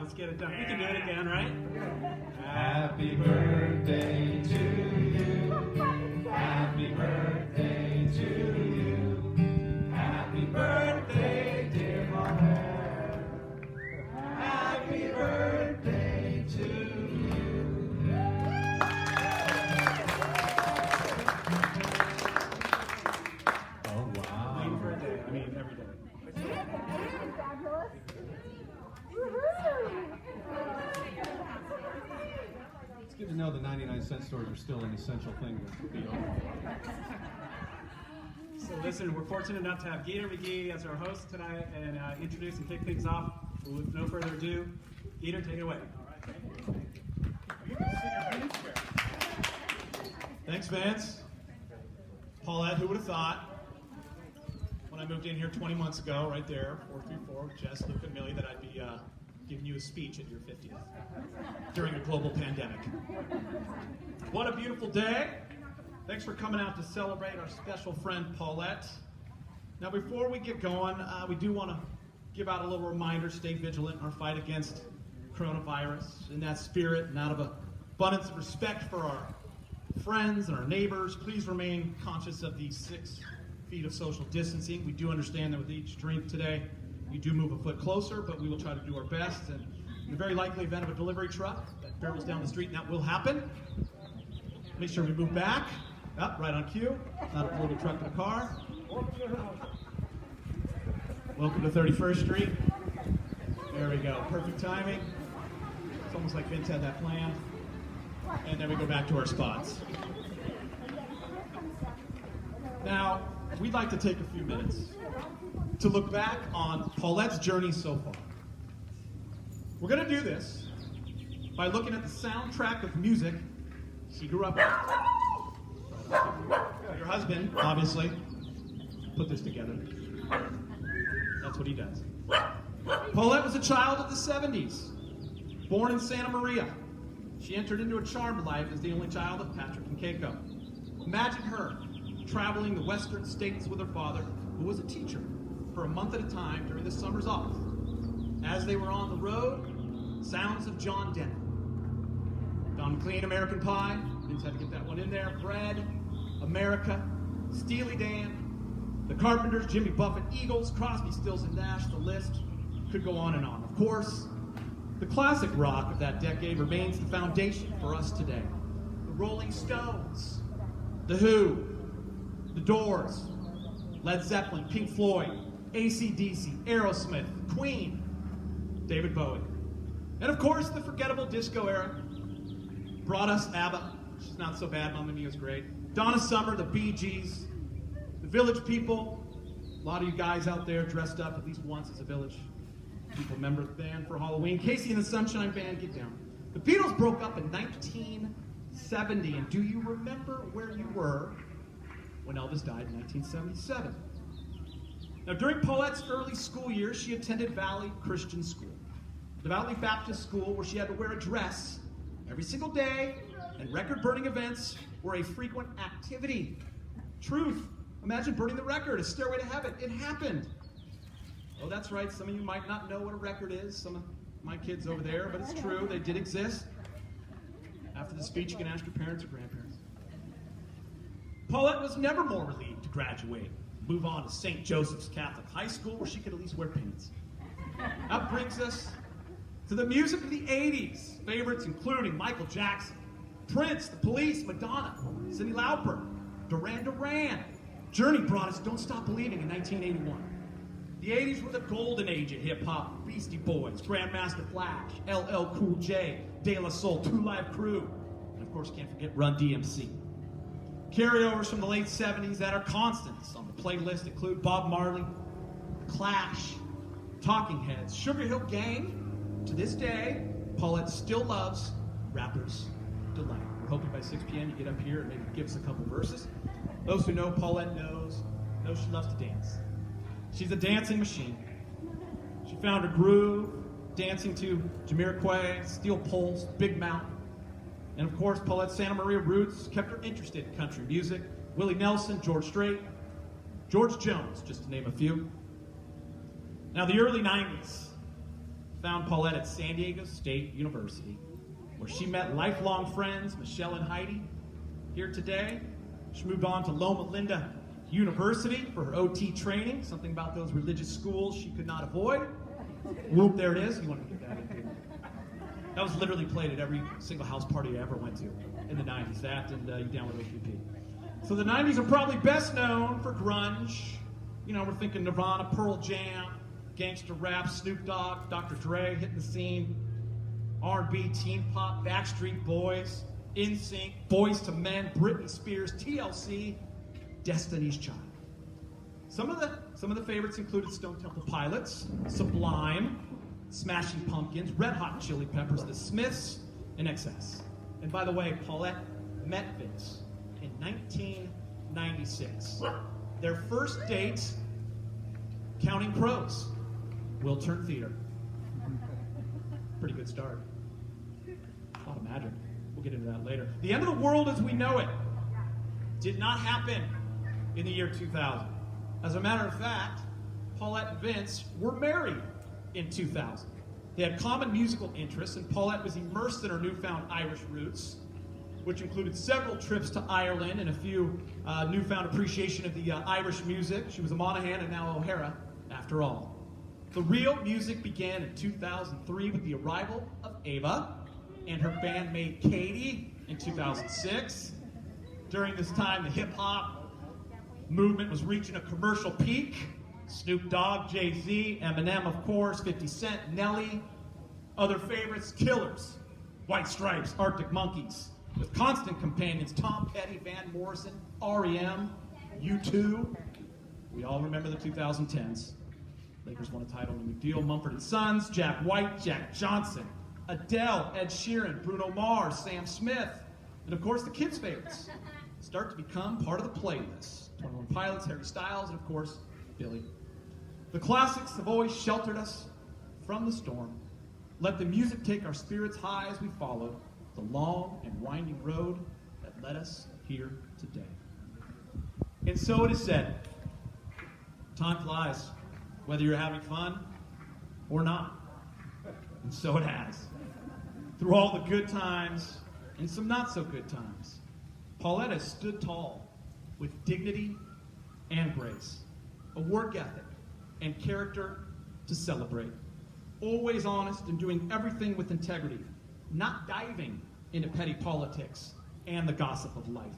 let's get it done. We can do it again, right? Happy birthday to you. Happy birthday to you. Happy birthday, dear Paulette. Happy birthday to you. Oh, wow. Waiting for a day. I mean, every day. Fabulous. It's good to know the 99-cent stores are still an essential thing to be open. So listen, we're fortunate enough to have Gator McGee as our host tonight and introduce and kick things off. With no further ado, Gator, take it away. Thanks, Vance. Paulette, who would have thought when I moved in here 20 months ago, right there, 434, with Jess, Luke, and Millie, that I'd be giving you a speech at your 50th during a global pandemic. What a beautiful day. Thanks for coming out to celebrate our special friend, Paulette. Now, before we get going, we do want to give out a little reminder, stay vigilant in our fight against coronavirus. In that spirit and out of an abundance of respect for our friends and our neighbors, please remain conscious of these 6 feet of social distancing. We do understand that with each drink today, we do move a foot closer, but we will try to do our best. And in the very likely event of a delivery truck that barrels down the street, and that will happen, make sure we move back. Up, right on cue. Not a delivery truck in a car. Welcome to 31st Street. There we go. Perfect timing. It's almost like Vince had that planned. And then we go back to our spots. Now, we'd like to take a few minutes to look back on Paulette's journey so far. We're going to do this by looking at the soundtrack of music she grew up with. Your husband, obviously, put this together. That's what he does. Paulette was a child of the 70s, born in Santa Maria. She entered into a charmed life as the only child of Patrick and Keiko. Imagine her traveling the western states with her father, who was a teacher, for a month at a time during the summers off. As they were on the road, sounds of John Denver. Don McLean, American Pie, Vince had to get that one in there, Bread, America, Steely Dan, the Carpenters, Jimmy Buffett, Eagles, Crosby, Stills, and Nash. The list could go on and on. Of course, the classic rock of that decade remains the foundation for us today. The Rolling Stones, The Who, The Doors, Led Zeppelin, Pink Floyd, AC/DC, Aerosmith, Queen, David Bowie. And of course, the forgettable disco era brought us ABBA, which is not so bad, Mamma Mia is great. Donna Summer, the Bee Gees, the Village People. A lot of you guys out there dressed up at least once as a Village People member of the band for Halloween. Casey and the Sunshine Band, get down. The Beatles broke up in 1970, and do you remember where you were when Elvis died in 1977? Now, during Paulette's early school years, she attended Valley Christian School, the Valley Baptist school where she had to wear a dress every single day, and record-burning events were a frequent activity. Truth. Imagine burning the record, A Stairway to Heaven. It happened. Oh, that's right. Some of you might not know what a record is. Some of my kids over there, but it's true. They did exist. After the speech, you can ask your parents or grandparents. Paulette was never more relieved to graduate, move on to St. Joseph's Catholic High School, where she could at least wear pants. That brings us to the music of the 80s. Favorites including Michael Jackson, Prince, The Police, Madonna, Cyndi Lauper, Duran Duran. Journey brought us Don't Stop Believing in 1981. The 80s were the golden age of hip-hop. Beastie Boys, Grandmaster Flash, LL Cool J, De La Soul, 2 Live Crew, and of course can't forget Run DMC. Carryovers from the late 70s that are constants on the playlist include Bob Marley, Clash, Talking Heads, Sugar Hill Gang. To this day, Paulette still loves Rapper's Delight. We're hoping by 6 p.m. you get up here and maybe give us a couple verses. Those who know Paulette know she loves to dance. She's a dancing machine. She found her groove dancing to Jamiroquai, Steel Pulse, Big Mountain. And of course, Paulette's Santa Maria roots kept her interested in country music. Willie Nelson, George Strait, George Jones, just to name a few. Now, the early 90s found Paulette at San Diego State University, where she met lifelong friends Michelle and Heidi. Here today, she moved on to Loma Linda University for her OT training, something about those religious schools she could not avoid. Whoop, there it is. You want to get that into. That was literally played at every single house party I ever went to in the 90s. That and you download OPP. So the 90s are probably best known for grunge. You know, we're thinking Nirvana, Pearl Jam, gangster rap, Snoop Dogg, Dr. Dre hitting the scene, R&B, teen pop, Backstreet Boys, NSYNC, Boyz II Men, Britney Spears, TLC, Destiny's Child. Some of the favorites included Stone Temple Pilots, Sublime, Smashing Pumpkins, Red Hot Chili Peppers, The Smiths, and XS. And by the way, Paulette met Vince in 1996. Their first date, Counting Crows, Wiltern Theater. Pretty good start. A lot of magic. We'll get into that later. The end of the world as we know it did not happen in the year 2000. As a matter of fact, Paulette and Vince were married in 2000. They had common musical interests, and Paulette was immersed in her newfound Irish roots, which included several trips to Ireland and a few newfound appreciation of the Irish music. She was a Monaghan and now O'Hara, after all. The real music began in 2003 with the arrival of Ava and her bandmate Katie in 2006. During this time, the hip-hop movement was reaching a commercial peak. Snoop Dogg, Jay-Z, Eminem, of course, 50 Cent, Nelly. Other favorites, Killers, White Stripes, Arctic Monkeys. With constant companions, Tom Petty, Van Morrison, R.E.M., U2. We all remember the 2010s. Lakers won a title in McDeal, Mumford & Sons, Jack White, Jack Johnson, Adele, Ed Sheeran, Bruno Mars, Sam Smith, and of course the kids' favorites start to become part of the playlist. 21 Pilots, Harry Styles, and of course, Billy. The classics have always sheltered us from the storm. Let the music take our spirits high as we follow the long and winding road that led us here today. And so it is said, time flies, whether you're having fun or not. And so it has. Through all the good times and some not so good times, Paulette has stood tall with dignity and grace, a work ethic and character to celebrate. Always honest and doing everything with integrity, not diving into petty politics and the gossip of life,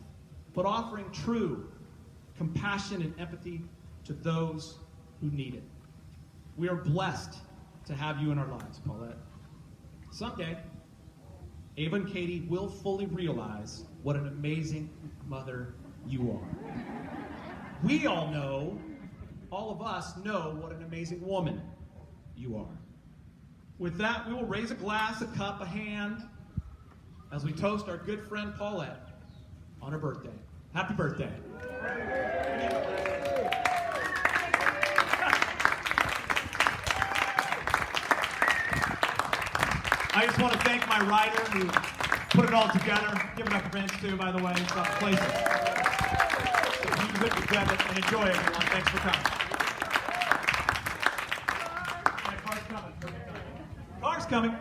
but offering true compassion and empathy to those who need it. We are blessed to have you in our lives, Paulette. Someday, Ava and Katie will fully realize what an amazing mother you are. We all know, all of us know what an amazing woman you are. With that, we will raise a glass, a cup, a hand, as we toast our good friend Paulette on her birthday. Happy birthday. I just want to thank my writer who put it all together. Give it up for Vince, too, by the way. It's not the place. So you put it together and enjoy, everyone. Thanks for coming. Car's coming. Car's coming.